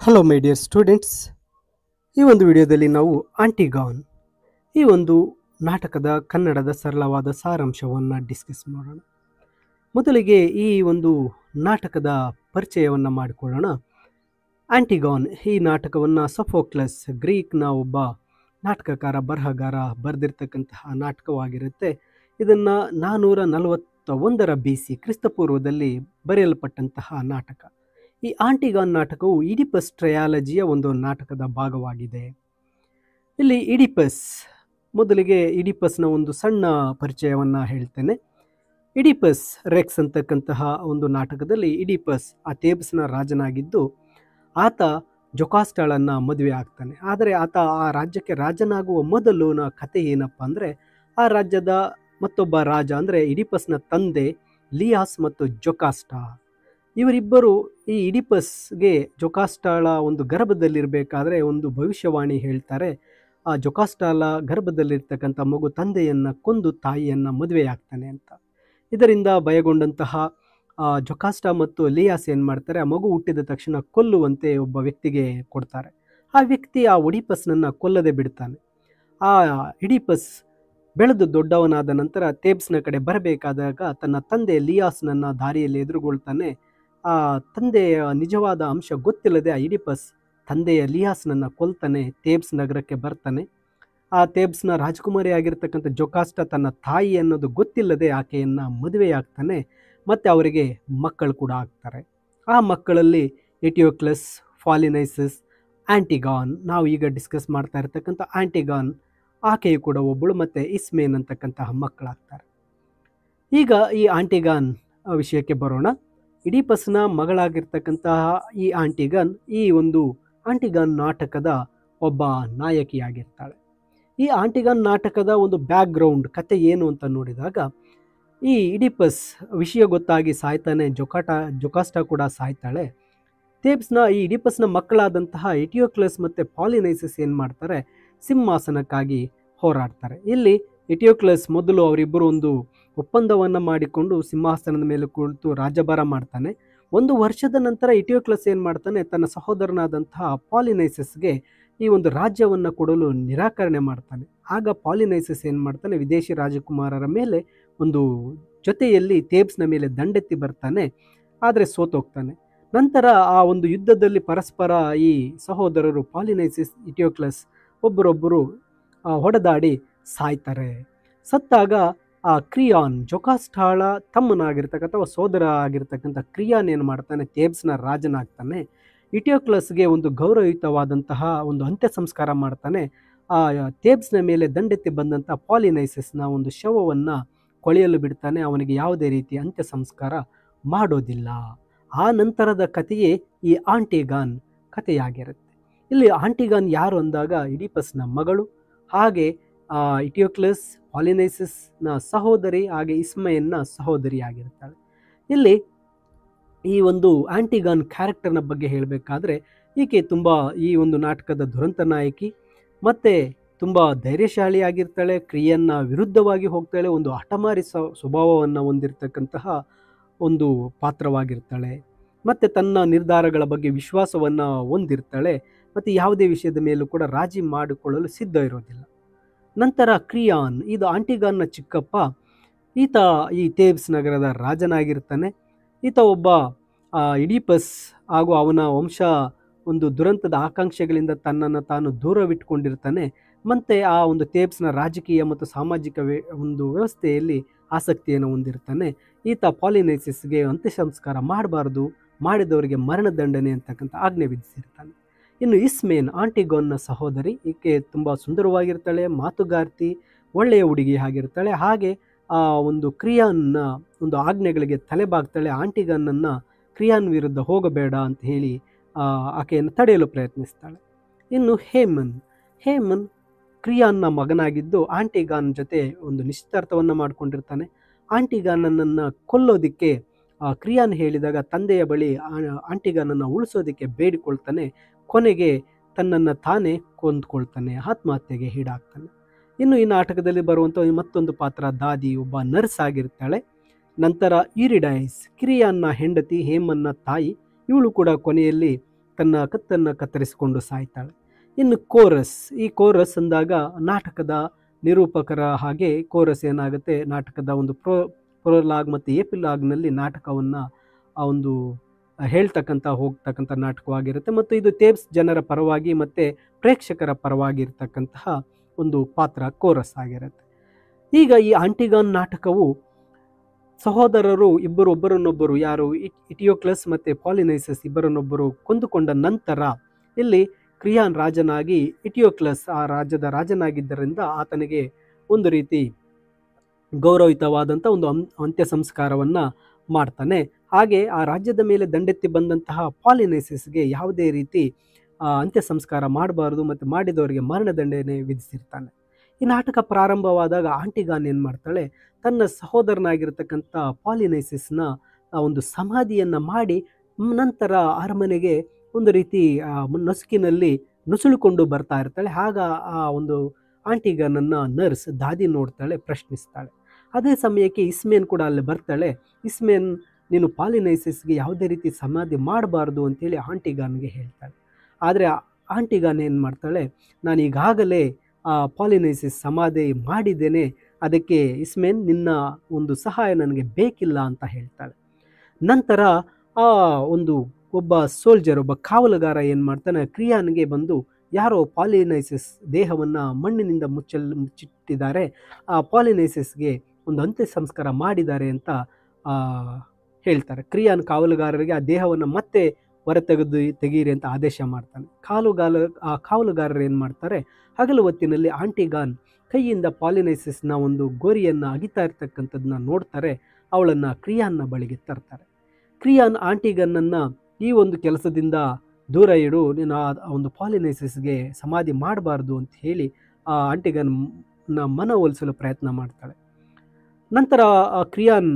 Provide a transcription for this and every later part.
Hello my dear students, ಈ ಒಂದು ವಿಡಿಯೋದಲ್ಲಿ ನಾವು ಆಂಟಿಗಾನ್ ಈ ಒಂದು ನಾಟಕದ ಕನ್ನಡದ ಸರಳವಾದ ಸಾರಾಂಶವನ್ನು ಡಿಸ್ಕಸ್ ಮಾಡೋಣ. ಮೊದಲಿಗೆ ಈ ಒಂದು ನಾಟಕದ ಪರಿಚಯವನ್ನು ಮಾಡಿಕೊಳ್ಳೋಣ. ಆಂಟಿಗಾನ್ ಈ ನಾಟಕವನ್ನು ಸಫೋಕ್ಲಸ್, ಗ್ರೀಕ್ನ ಒಬ್ಬ ನಾಟಕಕಾರ, ಬರಹಗಾರ ಬರೆದಿರ್ತಕ್ಕಂತಹ ನಾಟಕವಾಗಿರುತ್ತೆ. ಇದನ್ನು 441 BC ಕ್ರಿಸ್ತಪೂರ್ವದಲ್ಲಿ ಬರೆಯಲ್ಪಟ್ಟಂತಹ ನಾಟಕ. ಈ ಆಂಟಿಗಾನ್ ನಾಟಕವು ಈಡಿಪಸ್ ಟ್ರಯಾಲಜಿಯ ಒಂದು ನಾಟಕದ ಭಾಗವಾಗಿದೆ. ಇಲ್ಲಿ ಮೊದಲಿಗೆ ಈಡಿಪಸ್ನ ಒಂದು ಸಣ್ಣ ಪರಿಚಯವನ್ನು ಹೇಳ್ತೇನೆ. ಈಡಿಪಸ್ ರೆಕ್ಸ್ ಅಂತಕ್ಕಂತಹ ಒಂದು ನಾಟಕದಲ್ಲಿ ಈಡಿಪಸ್ ಆ ಥೇಬ್ಸ್ನ ರಾಜನಾಗಿದ್ದು, ಆತ ಜೊಕಾಸ್ಟಾಳನ್ನು ಮದುವೆ ಆಗ್ತಾನೆ. ಆದರೆ ಆತ ಆ ರಾಜ್ಯಕ್ಕೆ ರಾಜನಾಗುವ ಮೊದಲಿನ ಕಥೆ ಏನಪ್ಪ ಅಂದರೆ, ಆ ರಾಜ್ಯದ ಮತ್ತೊಬ್ಬ ರಾಜ ಅಂದರೆ ಈಡಿಪಸ್ನ ತಂದೆ ಲಿಯಾಸ್ ಮತ್ತು ಜೊಕಾಸ್ಟಾ, ಇವರಿಬ್ಬರು ಈ ಈಡಿಪಸ್ಗೆ ಜೊಕಾಸ್ಟಾಳ ಒಂದು ಗರ್ಭದಲ್ಲಿರಬೇಕಾದ್ರೆ ಒಂದು ಭವಿಷ್ಯವಾಣಿ ಹೇಳ್ತಾರೆ. ಆ ಜೊಕಾಸ್ಟಾಳ ಗರ್ಭದಲ್ಲಿರ್ತಕ್ಕಂಥ ಮಗು ತಂದೆಯನ್ನು ಕೊಂದು ತಾಯಿಯನ್ನು ಮದುವೆಯಾಗ್ತಾನೆ ಅಂತ. ಇದರಿಂದ ಭಯಗೊಂಡಂತಹ ಜೊಕಾಸ್ಟಾ ಮತ್ತು ಲಿಯಾಸ್ ಏನು ಮಾಡ್ತಾರೆ, ಆ ಮಗು ಹುಟ್ಟಿದ ತಕ್ಷಣ ಕೊಲ್ಲುವಂತೆ ಒಬ್ಬ ವ್ಯಕ್ತಿಗೆ ಕೊಡ್ತಾರೆ. ಆ ವ್ಯಕ್ತಿ ಆ ಒಡಿಪಸ್ನನ್ನು ಕೊಲ್ಲದೆ ಬಿಡ್ತಾನೆ. ಆ ಈಡಿಪಸ್ ಬೆಳೆದು ದೊಡ್ಡವನಾದ ನಂತರ ಥೇಬ್ಸ್ನ ಕಡೆ ಬರಬೇಕಾದಾಗ ತನ್ನ ತಂದೆ ಲಿಯಾಸ್ನನ್ನು ದಾರಿಯಲ್ಲಿ ಎದುರುಗೊಳ್ತಾನೆ. ಆ ತಂದೆಯ ನಿಜವಾದ ಅಂಶ ಗೊತ್ತಿಲ್ಲದೆ ಆ ಈಡಿಪಸ್ ತಂದೆಯ ಲಿಯಾಸ್ನನ್ನು ಕೊಲ್ತಾನೆ. ಥೇಬ್ಸ್ ನಗರಕ್ಕೆ ಬರ್ತಾನೆ. ಆ ಥೇಬ್ಸ್ನ ರಾಜಕುಮಾರಿ ಆಗಿರ್ತಕ್ಕಂಥ ಜೊಕಾಸ್ಟಾ ತನ್ನ ತಾಯಿ ಅನ್ನೋದು ಗೊತ್ತಿಲ್ಲದೆ ಆಕೆಯನ್ನು ಮದುವೆಯಾಗ್ತಾನೆ. ಮತ್ತು ಅವರಿಗೆ ಮಕ್ಕಳು ಕೂಡ ಆಗ್ತಾರೆ. ಆ ಮಕ್ಕಳಲ್ಲಿ ಎಟಿಯೋಕ್ಲಸ್, ಫಾಲಿನೈಸಿಸ್, ಆಂಟಿಗಾನ್, ನಾವು ಈಗ ಡಿಸ್ಕಸ್ ಮಾಡ್ತಾ ಇರ್ತಕ್ಕಂಥ ಆಂಟಿಗಾನ್, ಆಕೆಯು ಕೂಡ ಒಬ್ಬಳು, ಮತ್ತು ಇಸ್ಮೇನ್ ಅಂತಕ್ಕಂತಹ ಮಕ್ಕಳಾಗ್ತಾರೆ. ಈಗ ಈ ಆಂಟಿಗಾನ್ ವಿಷಯಕ್ಕೆ ಬರೋಣ. ಈಡಿಪಸ್ನ ಮಗಳಾಗಿರ್ತಕ್ಕಂತಹ ಈ ಆಂಟಿಗಾನ್ ಈ ಒಂದು ಆಂಟಿಗಾನ್ ನಾಟಕದ ಒಬ್ಬ ನಾಯಕಿಯಾಗಿರ್ತಾಳೆ. ಈ ಆಂಟಿಗಾನ್ ನಾಟಕದ ಒಂದು ಬ್ಯಾಕ್ಗ್ರೌಂಡ್ ಕತೆ ಏನು ಅಂತ ನೋಡಿದಾಗ, ಈ ಈಡಿಪಸ್ ವಿಷಯ ಗೊತ್ತಾಗಿ ಸಾಯ್ತಾನೆ. ಜೊಕಾಸ್ಟಾ ಕೂಡ ಸಾಯ್ತಾಳೆ. ಥೇಬ್ಸ್ನ ಈ ಈಡಿಪಸ್ನ ಮಕ್ಕಳಾದಂತಹ ಎಟಿಯೋಕ್ಲಸ್ ಮತ್ತು ಪಾಲಿನೈಸಿಸ್ ಏನು ಮಾಡ್ತಾರೆ, ಸಿಂಹಾಸನಕ್ಕಾಗಿ ಹೋರಾಡ್ತಾರೆ. ಇಲ್ಲಿ ಎಟಿಯೋಕ್ಲಸ್ ಮೊದಲು ಅವರಿಬ್ಬರು ಒಂದು ಒಪ್ಪಂದವನ್ನು ಮಾಡಿಕೊಂಡು ಸಿಂಹಾಸನದ ಮೇಲೆ ಕುಳಿತು ರಾಜ್ಯಭಾರ ಮಾಡ್ತಾನೆ. 1 ವರ್ಷದ ನಂತರ ಎಟಿಯೋಕ್ಲಸ್ ಏನು ಮಾಡ್ತಾನೆ, ತನ್ನ ಸಹೋದರನಾದಂತಹ ಪಾಲಿನೈಸಿಸ್ಗೆ ಈ ಒಂದು ರಾಜ್ಯವನ್ನು ಕೊಡಲು ನಿರಾಕರಣೆ ಮಾಡ್ತಾನೆ. ಆಗ ಪಾಲಿನೈಸಿಸ್ ಏನು ಮಾಡ್ತಾನೆ, ವಿದೇಶಿ ರಾಜಕುಮಾರರ ಮೇಲೆ ಒಂದು ಜೊತೆಯಲ್ಲಿ ಥೇಬ್ಸ್ನ ಮೇಲೆ ದಂಡೆತ್ತಿ ಬರ್ತಾನೆ. ಆದರೆ ಸೋತೋಗ್ತಾನೆ. ನಂತರ ಆ ಒಂದು ಯುದ್ಧದಲ್ಲಿ ಪರಸ್ಪರ ಈ ಸಹೋದರರು ಪಾಲಿನೈಸಿಸ್, ಎಟಿಯೋಕ್ಲಸ್ ಒಬ್ಬರೊಬ್ಬರು ಹೊಡೆದಾಡಿ ಸಾಯ್ತಾರೆ. ಸತ್ತಾಗ ಆ ಕ್ರಿಯಾನ್, ಜೊಕಾಸ್ಟಾಳ ತಮ್ಮನಾಗಿರ್ತಕ್ಕಂಥ ಸೋದರ ಆಗಿರ್ತಕ್ಕಂಥ ಕ್ರಿಯಾನ್ ಏನು ಮಾಡ್ತಾನೆ, ಥೇಬ್ಸ್ನ ರಾಜನಾಗ್ತಾನೆ. ಎಟಿಯೋಕ್ಲಸ್ಗೆ ಒಂದು ಗೌರವಯುತವಾದಂತಹ ಒಂದು ಅಂತ್ಯ ಸಂಸ್ಕಾರ ಮಾಡ್ತಾನೆ. ಆ ಥೇಬ್ಸ್ನ ಮೇಲೆ ದಂಡೆತ್ತಿ ಬಂದಂಥ ಪಾಲಿನೈಸಿಸ್ನ ಒಂದು ಶವವನ್ನು ಕೊಳೆಯಲು ಬಿಡ್ತಾನೆ. ಅವನಿಗೆ ಯಾವುದೇ ರೀತಿ ಅಂತ್ಯ ಸಂಸ್ಕಾರ ಮಾಡೋದಿಲ್ಲ. ಆ ನಂತರದ ಕಥೆಯೇ ಈ ಆಂಟಿಗಾನ್ ಕಥೆಯಾಗಿರುತ್ತೆ. ಇಲ್ಲಿ ಆಂಟಿಗಾನ್ ಯಾರು ಅಂದಾಗ, ಈಡಿಪಸ್ನ ಮಗಳು, ಹಾಗೆ ಎಟಿಯೋಕ್ಲಸ್ ಪಾಲಿನೈಸಿಸ್ನ ಸಹೋದರಿ, ಹಾಗೆ ಇಸ್ಮೇನ್ನ ಸಹೋದರಿಯಾಗಿರ್ತಾಳೆ. ಇಲ್ಲಿ ಈ ಒಂದು ಆಂಟಿಗಾನ್ ಕ್ಯಾರೆಕ್ಟರ್ನ ಬಗ್ಗೆ ಹೇಳಬೇಕಾದ್ರೆ, ಈಕೆ ತುಂಬ ಈ ಒಂದು ನಾಟಕದ ದುರಂತ ನಾಯಕಿ, ಮತ್ತು ತುಂಬ ಧೈರ್ಯಶಾಲಿಯಾಗಿರ್ತಾಳೆ. ಕ್ರಿಯನ್ನ ವಿರುದ್ಧವಾಗಿ ಹೋಗ್ತಾಳೆ. ಒಂದು ಹಠಮಾರಿ ಸ್ವಭಾವವನ್ನು ಹೊಂದಿರತಕ್ಕಂತಹ ಒಂದು ಪಾತ್ರವಾಗಿರ್ತಾಳೆ. ಮತ್ತು ತನ್ನ ನಿರ್ಧಾರಗಳ ಬಗ್ಗೆ ವಿಶ್ವಾಸವನ್ನು ಹೊಂದಿರ್ತಾಳೆ. ಮತ್ತು ಯಾವುದೇ ವಿಷಯದ ಮೇಲೂ ಕೂಡ ರಾಜಿ ಮಾಡಿಕೊಳ್ಳಲು ಸಿದ್ಧ ಇರೋದಿಲ್ಲ. ನಂತರ ಕ್ರಿಯಾನ್, ಇದು ಆಂಟಿಗಾನ್ನ ಚಿಕ್ಕಪ್ಪ. ಈತ ಈ ಥೇಬ್ಸ್ ನಗರದ ರಾಜನಾಗಿರ್ತಾನೆ. ಈತ ಒಬ್ಬ ಈಡಿಪಸ್ ಹಾಗೂ ಅವನ ವಂಶ ಒಂದು ದುರಂತದ ಆಕಾಂಕ್ಷೆಗಳಿಂದ ತನ್ನನ್ನು ತಾನು ದೂರವಿಟ್ಟುಕೊಂಡಿರ್ತಾನೆ. ಮತ್ತು ಆ ಒಂದು ಥೇಬ್ಸ್ನ ರಾಜಕೀಯ ಮತ್ತು ಸಾಮಾಜಿಕ ಒಂದು ವ್ಯವಸ್ಥೆಯಲ್ಲಿ ಆಸಕ್ತಿಯನ್ನು ಹೊಂದಿರ್ತಾನೆ. ಈತ ಪಾಲಿನೈಸಿಸ್ಗೆ ಅಂತ್ಯ ಸಂಸ್ಕಾರ ಮಾಡಬಾರ್ದು, ಮಾಡಿದವರಿಗೆ ಮರಣದಂಡನೆ ಅಂತಕ್ಕಂಥ ಆಜ್ಞೆ ವಿಧಿಸಿರ್ತಾನೆ. ಇನ್ನು ಇಸ್ಮೇನ್, ಆಂಟಿಗಾನ್ನ ಸಹೋದರಿ, ಈಕೆ ತುಂಬ ಸುಂದರವಾಗಿರ್ತಾಳೆ, ಮಾತುಗಾರ್ತಿ, ಒಳ್ಳೆಯ ಹುಡುಗಿ ಆಗಿರ್ತಾಳೆ. ಹಾಗೆ ಆ ಒಂದು ಕ್ರಿಯಾನ್ನ ಒಂದು ಆಜ್ಞೆಗಳಿಗೆ ತಲೆಬಾಗ್ತಾಳೆ. ಆಂಟಿಗಾನನ್ನು ಕ್ರಿಯಾನ್ ವಿರುದ್ಧ ಹೋಗಬೇಡ ಅಂತ ಹೇಳಿ ಆಕೆಯನ್ನು ತಡೆಯಲು ಪ್ರಯತ್ನಿಸ್ತಾಳೆ. ಇನ್ನು ಹೇಮನ್ ಕ್ರಿಯಾನ್ನ ಮಗನಾಗಿದ್ದು ಆಂಟಿಗಾನ್ ಜೊತೆ ಒಂದು ನಿಶ್ಚಿತಾರ್ಥವನ್ನು ಮಾಡಿಕೊಂಡಿರ್ತಾನೆ. ಆಂಟಿಗಾನನ್ನು ಕೊಲ್ಲೋದಕ್ಕೆ ಕ್ರಿಯಾನ್ ಹೇಳಿದಾಗ ತಂದೆಯ ಬಳಿ ಆಂಟಿಗಾನನ್ನು ಉಳಿಸೋದಕ್ಕೆ ಬೇಡಿಕೊಳ್ತಾನೆ. ಕೊನೆಗೆ ತನ್ನನ್ನು ತಾನೇ ಕೊಂದುಕೊಳ್ತಾನೆ, ಆತ್ಮಹತ್ಯೆಗೆ ಈಡಾಗ್ತಾನೆ. ಇನ್ನು ಈ ನಾಟಕದಲ್ಲಿ ಬರುವಂಥ ಮತ್ತೊಂದು ಪಾತ್ರ ದಾದಿ, ಒಬ್ಬ ನರ್ಸ್ ಆಗಿರ್ತಾಳೆ. ನಂತರ ಯೂರಿಡೈಸ್, ಕಿರಿಯನ್ನ ಹೆಂಡತಿ, ಹೇಮನ್ನ ತಾಯಿ, ಇವಳು ಕೂಡ ಕೊನೆಯಲ್ಲಿ ತನ್ನ ಕತ್ತನ್ನು ಕತ್ತರಿಸಿಕೊಂಡು ಸಾಯ್ತಾಳೆ. ಇನ್ನು ಕೋರಸ್, ಈ ಕೋರಸ್ ಅಂದಾಗ ನಾಟಕದ ನಿರೂಪಕರ ಹಾಗೆ ಕೋರಸ್ ಏನಾಗುತ್ತೆ, ನಾಟಕದ ಒಂದು ಪ್ರೋಲಾಗ್ ಮತ್ತು ಎಪಿಲಾಗ್ನಲ್ಲಿ ನಾಟಕವನ್ನು ಒಂದು ಹೋಗ್ತಕ್ಕಂಥ ನಾಟಕವಾಗಿರುತ್ತೆ. ಮತ್ತು ಇದು ಥೇಬ್ಸ್ ಜನರ ಪರವಾಗಿ ಮತ್ತು ಪ್ರೇಕ್ಷಕರ ಪರವಾಗಿ ಇರತಕ್ಕಂತಹ ಒಂದು ಪಾತ್ರ ಕೋರಸ್ ಆಗಿರುತ್ತೆ. ಈಗ ಈ ಆಂಟಿಗಾನ್ ನಾಟಕವು ಸಹೋದರರು ಒಬ್ಬರನ್ನೊಬ್ಬರು ಯಾರು ಇಟಿಯೋಕ್ಲಸ್ ಮತ್ತು ಪಾಲಿನೈಸಸ್ ಇಬ್ಬರನ್ನೊಬ್ಬರು ಕೊಂದುಕೊಂಡ ನಂತರ ಇಲ್ಲಿ ಕ್ರಿಯಾನ್ ರಾಜನಾಗಿ, ಇಟಿಯೋಕ್ಲಸ್ ಆ ರಾಜ್ಯದ ರಾಜನಾಗಿದ್ದರಿಂದ ಆತನಿಗೆ ಒಂದು ರೀತಿ ಗೌರವಯುತವಾದಂಥ ಒಂದು ಅಂತ್ಯ ಸಂಸ್ಕಾರವನ್ನು ಮಾಡ್ತಾನೆ. ಹಾಗೆ ಆ ರಾಜ್ಯದ ಮೇಲೆ ದಂಡೆತ್ತಿ ಬಂದಂತಹ ಪಾಲಿನೈಸಸ್ಗೆ ಯಾವುದೇ ರೀತಿ ಅಂತ್ಯ ಸಂಸ್ಕಾರ ಮಾಡಬಾರ್ದು ಮತ್ತು ಮಾಡಿದವರಿಗೆ ಮರಣದಂಡನೆ ವಿಧಿಸಿರ್ತಾನೆ. ಈ ನಾಟಕ ಪ್ರಾರಂಭವಾದಾಗ ಆಂಟಿಗಾನ್ ಏನು ಮಾಡ್ತಾಳೆ, ತನ್ನ ಸಹೋದರನಾಗಿರ್ತಕ್ಕಂಥ ಪಾಲಿನೈಸಸ್ನ ಒಂದು ಸಮಾಧಿಯನ್ನು ಮಾಡಿ ನಂತರ ಅರಮನೆಗೆ ಒಂದು ರೀತಿ ನಸುಕಿನಲ್ಲಿ ನುಸುಳಿಕೊಂಡು ಬರ್ತಾ ಇರ್ತಾಳೆ. ಆಗ ಆ ಒಂದು ಆಂಟಿಗಾನನ್ನು ನರ್ಸ್ ದಾದಿ ನೋಡ್ತಾಳೆ, ಪ್ರಶ್ನಿಸ್ತಾಳೆ. ಅದೇ ಸಮಯಕ್ಕೆ ಇಸ್ಮೇನ್ ಕೂಡ ಅಲ್ಲಿ ಬರ್ತಾಳೆ. ಇಸ್ಮೇನ್, ನೀನು ಪಾಲಿನೈಸಸ್ಗೆ ಯಾವುದೇ ರೀತಿ ಸಮಾಧಿ ಮಾಡಬಾರ್ದು ಅಂತೇಳಿ ಆಂಟಿಗಾನ್ಗೆ ಹೇಳ್ತಾಳೆ. ಆದರೆ ಆಂಟಿಗಾನ್ ಏನು ಮಾಡ್ತಾಳೆ, ನಾನು ಈಗಾಗಲೇ ಪಾಲಿನೈಸಸ್ ಸಮಾಧಿ ಮಾಡಿದ್ದೇನೆ, ಅದಕ್ಕೆ ಇಸ್ಮೇನ್ ನಿನ್ನ ಒಂದು ಸಹಾಯ ನನಗೆ ಬೇಕಿಲ್ಲ ಅಂತ ಹೇಳ್ತಾಳೆ. ನಂತರ ಒಬ್ಬ ಕಾವಲುಗಾರ ಏನು ಮಾಡ್ತಾನೆ, ಕ್ರಿಯಾನ್ಗೆ ಬಂದು ಯಾರೋ ಪಾಲಿನೈಸಸ್ ದೇಹವನ್ನು ಮಣ್ಣಿನಿಂದ ಮುಚ್ಚಿಟ್ಟಿದ್ದಾರೆ, ಆ ಪಾಲಿನೈಸಸ್ಗೆ ಒಂದು ಅಂತ್ಯ ಸಂಸ್ಕಾರ ಮಾಡಿದ್ದಾರೆ ಅಂತ ಹೇಳ್ತಾರೆ. ಕ್ರಿಯಾನ್ ಕಾವಲುಗಾರರಿಗೆ ಆ ದೇಹವನ್ನು ಮತ್ತೆ ತೆಗೀರಿ ಅಂತ ಆದೇಶ ಮಾಡ್ತಾನೆ. ಕಾವಲುಗಾರರು ಏನು ಮಾಡ್ತಾರೆ, ಹಗಲು ಹೊತ್ತಿನಲ್ಲಿ ಆಂಟಿಗಾನ್ ಕೈಯಿಂದ ಪಾಲಿನೈಸಸ್ನ ಒಂದು ಗೋರಿಯನ್ನು ಅಗಿತಾ ಇರ್ತಕ್ಕಂಥದ್ದನ್ನ ನೋಡ್ತಾರೆ. ಅವಳನ್ನು ಕ್ರಿಯಾನ್ನ ಬಳಿಗೆ ತರ್ತಾರೆ. ಕ್ರಿಯಾನ್ ಆಂಟಿಗನ್ನನ್ನು ಈ ಒಂದು ಕೆಲಸದಿಂದ ದೂರ ಇಡು, ನೀನು ಆ ಒಂದು ಪಾಲಿನೈಸಸ್ಗೆ ಸಮಾಧಿ ಮಾಡಬಾರ್ದು ಅಂತ ಹೇಳಿ ಆ ಆಂಟಿಗನ್ನ ಮನವೊಲಿಸಲು ಪ್ರಯತ್ನ ಮಾಡ್ತಾಳೆ. ನಂತರ ಕ್ರಿಯಾನ್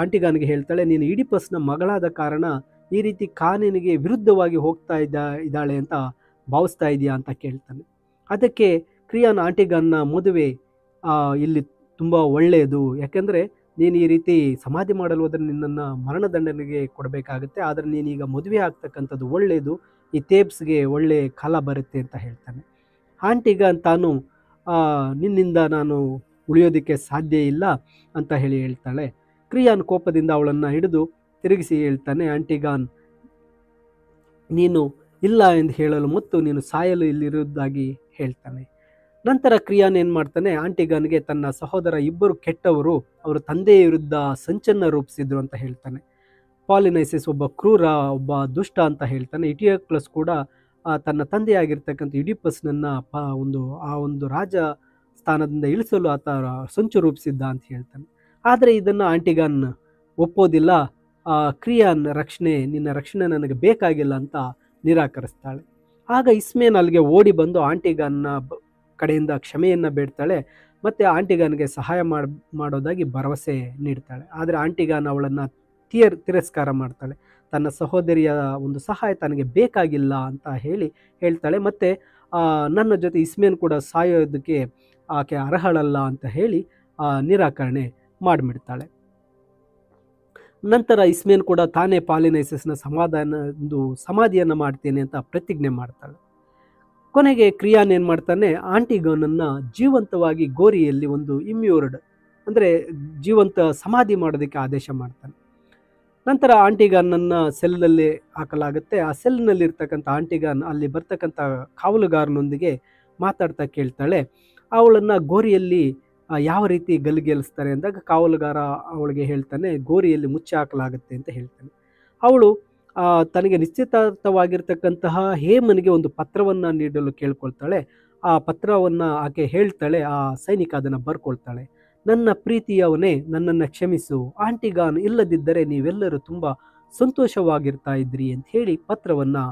ಆಂಟಿಗಾನ್ಗೆ ಹೇಳ್ತಾಳೆ, ನೀನು ಈಡಿಪಸ್ನ ಮಗಳಾದ ಕಾರಣ ಈ ರೀತಿ ಕಾನೂನಿಗೆ ವಿರುದ್ಧವಾಗಿ ಹೋಗ್ತಾ ಇದ್ದಾಳೆ ಅಂತ ಭಾವಿಸ್ತಾ ಇದೆಯಾ ಅಂತ ಕೇಳ್ತಾನೆ. ಅದಕ್ಕೆ ಕ್ರಿಯಾನ್ ಆಂಟಿಗಾನ್ನ ಮದುವೆ ಇಲ್ಲಿ ತುಂಬ ಒಳ್ಳೆಯದು, ಯಾಕೆಂದರೆ ನೀನು ಈ ರೀತಿ ಸಮಾಧಿ ಮಾಡಲು ಹೋದರೆ ನಿನ್ನನ್ನು ಮರಣದಂಡನೆಗೆ ಕೊಡಬೇಕಾಗುತ್ತೆ, ಆದರೆ ನೀನೀಗ ಮದುವೆ ಆಗ್ತಕ್ಕಂಥದ್ದು ಒಳ್ಳೆಯದು, ಈ ಥೇಬ್ಸ್ಗೆ ಒಳ್ಳೆ ಕಾಲ ಬರುತ್ತೆ ಅಂತ ಹೇಳ್ತಾನೆ. ಆಂಟಿಗಾನ್ ತಾನು ನಿನ್ನಿಂದ ನಾನು ಉಳಿಯೋದಕ್ಕೆ ಸಾಧ್ಯ ಇಲ್ಲ ಅಂತ ಹೇಳ್ತಾಳೆ. ಕ್ರಿಯಾನ್ ಕೋಪದಿಂದ ಅವಳನ್ನು ಹಿಡಿದು ತಿರುಗಿಸಿ ಹೇಳ್ತಾನೆ, ಆಂಟಿಗಾನ್ ನೀನು ಇಲ್ಲ ಎಂದು ಹೇಳಲು ಮತ್ತು ನೀನು ಸಾಯಲು ಇಲ್ಲಿರುವುದಾಗಿ ಹೇಳ್ತಾನೆ. ನಂತರ ಕ್ರಿಯಾನ್ ಏನು ಮಾಡ್ತಾನೆ, ಆಂಟಿಗಾನ್ಗೆ ತನ್ನ ಸಹೋದರ ಇಬ್ಬರು ಕೆಟ್ಟವರು, ಅವರು ತಂದೆಯ ವಿರುದ್ಧ ಸಂಚನ್ನು ರೂಪಿಸಿದ್ರು ಅಂತ ಹೇಳ್ತಾನೆ. ಪಾಲಿನೈಸಸ್ ಒಬ್ಬ ಕ್ರೂರ, ಒಬ್ಬ ದುಷ್ಟ ಅಂತ ಹೇಳ್ತಾನೆ. ಇಟಿಯೋಕ್ಲಸ್ ಕೂಡ ತನ್ನ ತಂದೆಯಾಗಿರ್ತಕ್ಕಂಥ ಇಡಿಪಸ್ನನ್ನು ಆ ಒಂದು ರಾಜ ಸ್ಥಾನದಿಂದ ಇಳಿಸಲು ಆತ ಸಂಚು ರೂಪಿಸಿದ್ದ ಅಂತ ಹೇಳ್ತಾನೆ. ಆದರೆ ಇದನ್ನು ಆಂಟಿಗಾನ್ ಒಪ್ಪೋದಿಲ್ಲ. ಕ್ರಿಯಾನ್ ನಿನ್ನ ರಕ್ಷಣೆ ನನಗೆ ಬೇಕಾಗಿಲ್ಲ ಅಂತ ನಿರಾಕರಿಸ್ತಾಳೆ. ಆಗ ಇಸ್ಮೇನ್ ಅಲ್ಲಿಗೆ ಓಡಿ ಬಂದು ಆಂಟಿಗಾನ್ನ ಕಡೆಯಿಂದ ಕ್ಷಮೆಯನ್ನು ಬೇಡ್ತಾಳೆ ಮತ್ತು ಆಂಟಿಗಾನ್ಗೆ ಸಹಾಯ ಮಾಡೋದಾಗಿ ಭರವಸೆ ನೀಡ್ತಾಳೆ. ಆದರೆ ಆಂಟಿಗಾನ್ ಅವಳನ್ನು ತಿರಸ್ಕಾರ ಮಾಡ್ತಾಳೆ. ತನ್ನ ಸಹೋದರಿಯ ಒಂದು ಸಹಾಯ ತನಗೆ ಬೇಕಾಗಿಲ್ಲ ಅಂತ ಹೇಳ್ತಾಳೆ. ಮತ್ತು ನನ್ನ ಜೊತೆ ಇಸ್ಮೇನ್ ಕೂಡ ಸಾಯೋದಕ್ಕೆ ಆಕೆ ಅರ್ಹಳಲ್ಲ ಅಂತ ಹೇಳಿ ನಿರಾಕರಣೆ ಮಾಡಿಬಿಡ್ತಾಳೆ. ನಂತರ ಇಸ್ಮೇನ್ ಕೂಡ ತಾನೇ ಪಾಲಿನೈಸಸ್ನ ಸಮಾಧಿಯನ್ನು ಮಾಡ್ತೇನೆ ಅಂತ ಪ್ರತಿಜ್ಞೆ ಮಾಡ್ತಾಳೆ. ಕೊನೆಗೆ ಕ್ರಿಯಾನ್ ಏನು ಮಾಡ್ತಾನೆ, ಆಂಟಿಗಾನನ್ನು ಜೀವಂತವಾಗಿ ಗೋರಿಯಲ್ಲಿ ಒಂದು ಇಮ್ಯೂರ್ಡ್ ಅಂದರೆ ಜೀವಂತ ಸಮಾಧಿ ಮಾಡೋದಕ್ಕೆ ಆದೇಶ ಮಾಡ್ತಾನೆ. ನಂತರ ಆಂಟಿಗಾನನ್ನು ಸೆಲ್ನಲ್ಲಿ ಹಾಕಲಾಗುತ್ತೆ. ಆ ಸೆಲ್ನಲ್ಲಿರ್ತಕ್ಕಂಥ ಆಂಟಿಗಾನ್ ಅಲ್ಲಿ ಬರ್ತಕ್ಕಂಥ ಕಾವಲುಗಾರನೊಂದಿಗೆ ಮಾತಾಡ್ತಾ ಕೇಳ್ತಾಳೆ, ಅವಳನ್ನು ಗೋರಿಯಲ್ಲಿ ಯಾವ ರೀತಿ ಗಲ್ಲಿಗೇಲಿಸ್ತಾರೆ ಅಂದಾಗ ಕಾವಲುಗಾರ ಅವಳಿಗೆ ಹೇಳ್ತಾನೆ, ಗೋರಿಯಲ್ಲಿ ಮುಚ್ಚಿ ಹಾಕಲಾಗುತ್ತೆ ಅಂತ ಹೇಳ್ತಾನೆ. ಅವಳು ತನಗೆ ನಿಶ್ಚಿತಾರ್ಥವಾಗಿರ್ತಕ್ಕಂತಹ ಹೇಮನಿಗೆ ಒಂದು ಪತ್ರವನ್ನು ನೀಡಲು ಕೇಳ್ಕೊಳ್ತಾಳೆ. ಆ ಪತ್ರವನ್ನು ಆಕೆ ಹೇಳ್ತಾಳೆ, ಆ ಸೈನಿಕ ಅದನ್ನು ಬರ್ಕೊಳ್ತಾಳೆ. ನನ್ನ ಪ್ರೀತಿಯವನೇ, ನನ್ನನ್ನು ಕ್ಷಮಿಸು, ಆಂಟಿಗಾನ್ ಇಲ್ಲದಿದ್ದರೆ ನೀವೆಲ್ಲರೂ ತುಂಬ ಸಂತೋಷವಾಗಿರ್ತಾ ಇದ್ರಿ ಅಂತ ಹೇಳಿ ಪತ್ರವನ್ನು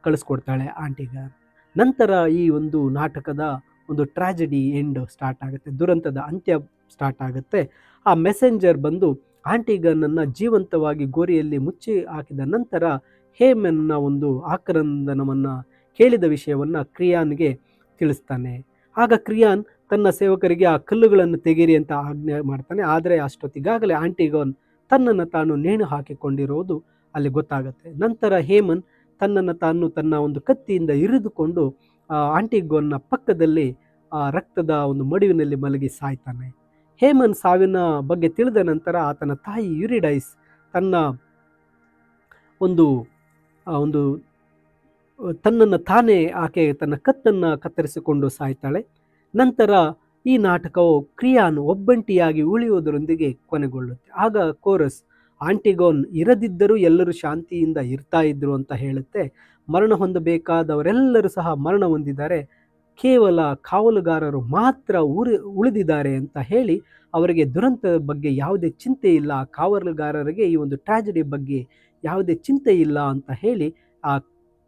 ಕಳಿಸ್ಕೊಡ್ತಾಳೆ ಆಂಟಿಗಾನ್. ನಂತರ ಈ ಒಂದು ನಾಟಕದ ಒಂದು ಟ್ರಾಜಿಡಿ ಎಂಡ್ ಸ್ಟಾರ್ಟ್ ಆಗುತ್ತೆ, ದುರಂತದ ಅಂತ್ಯ ಸ್ಟಾರ್ಟ್ ಆಗುತ್ತೆ. ಆ ಮೆಸೆಂಜರ್ ಬಂದು ಆಂಟಿಗಾನನ್ನು ಜೀವಂತವಾಗಿ ಗೋರಿಯಲ್ಲಿ ಮುಚ್ಚಿ ಹಾಕಿದ ನಂತರ ಹೇಮನ್ನ ಒಂದು ಆಕ್ರಂದನವನ್ನು ಕೇಳಿದ ವಿಷಯವನ್ನು ಕ್ರಿಯಾನ್ಗೆ ತಿಳಿಸ್ತಾನೆ. ಆಗ ಕ್ರಿಯಾನ್ ತನ್ನ ಸೇವಕರಿಗೆ ಆ ಕಲ್ಲುಗಳನ್ನು ತೆಗೀರಿ ಅಂತ ಆಜ್ಞೆ ಮಾಡ್ತಾನೆ. ಆದರೆ ಅಷ್ಟೊತ್ತಿಗಾಗಲೇ ಆಂಟಿಗಾನ್ ತನ್ನನ್ನು ತಾನು ನೇಣು ಹಾಕಿಕೊಂಡಿರುವುದು ಅಲ್ಲಿ ಗೊತ್ತಾಗುತ್ತೆ. ನಂತರ ಹೇಮನ್ ತನ್ನನ್ನು ತಾನು ತನ್ನ ಒಂದು ಕತ್ತಿಯಿಂದ ಇರಿದುಕೊಂಡು ಆಂಟಿಗೋನ್ನ ಪಕ್ಕದಲ್ಲಿ ರಕ್ತದ ಒಂದು ಮಡುವಿನಲ್ಲಿ ಮಲಗಿ ಸಾಯ್ತಾನೆ. ಹೇಮನ್ ಸಾವಿನ ಬಗ್ಗೆ ತಿಳಿದ ನಂತರ ಆತನ ತಾಯಿ ಯುರಿಡೈಸ್ ತನ್ನ ಒಂದು ಒಂದು ತನ್ನನ್ನು ತಾನೇ ಆಕೆ ತನ್ನ ಕತ್ತನ್ನು ಕತ್ತರಿಸಿಕೊಂಡು ಸಾಯ್ತಾಳೆ. ನಂತರ ಈ ನಾಟಕವು ಕ್ರಿಯಾನ್ ಒಬ್ಬಂಟಿಯಾಗಿ ಉಳಿಯುವುದರೊಂದಿಗೆ ಕೊನೆಗೊಳ್ಳುತ್ತೆ. ಆಗ ಕೋರಸ್ ಆಂಟಿಗೋನ್ ಇರದಿದ್ದರೂ ಎಲ್ಲರೂ ಶಾಂತಿಯಿಂದ ಇರ್ತಾ ಇದ್ರು ಅಂತ ಹೇಳುತ್ತೆ. ಮರಣ ಹೊಂದಬೇಕಾದವರೆಲ್ಲರೂ ಸಹ ಮರಣ ಹೊಂದಿದ್ದಾರೆ, ಕೇವಲ ಕಾವಲುಗಾರರು ಮಾತ್ರ ಉಳಿದಿದ್ದಾರೆ ಅಂತ ಹೇಳಿ ಅವರಿಗೆ ದುರಂತದ ಬಗ್ಗೆ ಯಾವುದೇ ಚಿಂತೆ ಇಲ್ಲ, ಕಾವಲುಗಾರರಿಗೆ ಈ ಒಂದು ಟ್ರಾಜಿಡಿ ಬಗ್ಗೆ ಯಾವುದೇ ಚಿಂತೆ ಇಲ್ಲ ಅಂತ ಹೇಳಿ ಆ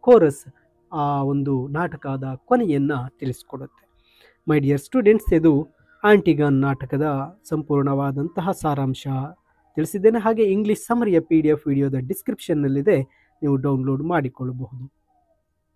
ಕೋರಸ್ ಆ ಒಂದು ನಾಟಕದ ಕೊನೆಯನ್ನು ತಿಳಿಸ್ಕೊಡುತ್ತೆ. ಮೈ ಡಿಯರ್ ಸ್ಟೂಡೆಂಟ್ಸ್, ಇದು ಆಂಟಿಗಾನ್ ನಾಟಕದ ಸಂಪೂರ್ಣವಾದಂತಹ ಸಾರಾಂಶ ತಿಳಿಸಿದ್ದೇನೆ. ಹಾಗೆ ಇಂಗ್ಲಿಷ್ ಸಮರಿಯ PDF ವಿಡಿಯೋದ ಡಿಸ್ಕ್ರಿಪ್ಷನ್ನಲ್ಲಿದೆ, ನೀವು ಡೌನ್ಲೋಡ್ ಮಾಡಿಕೊಳ್ಳಬಹುದು.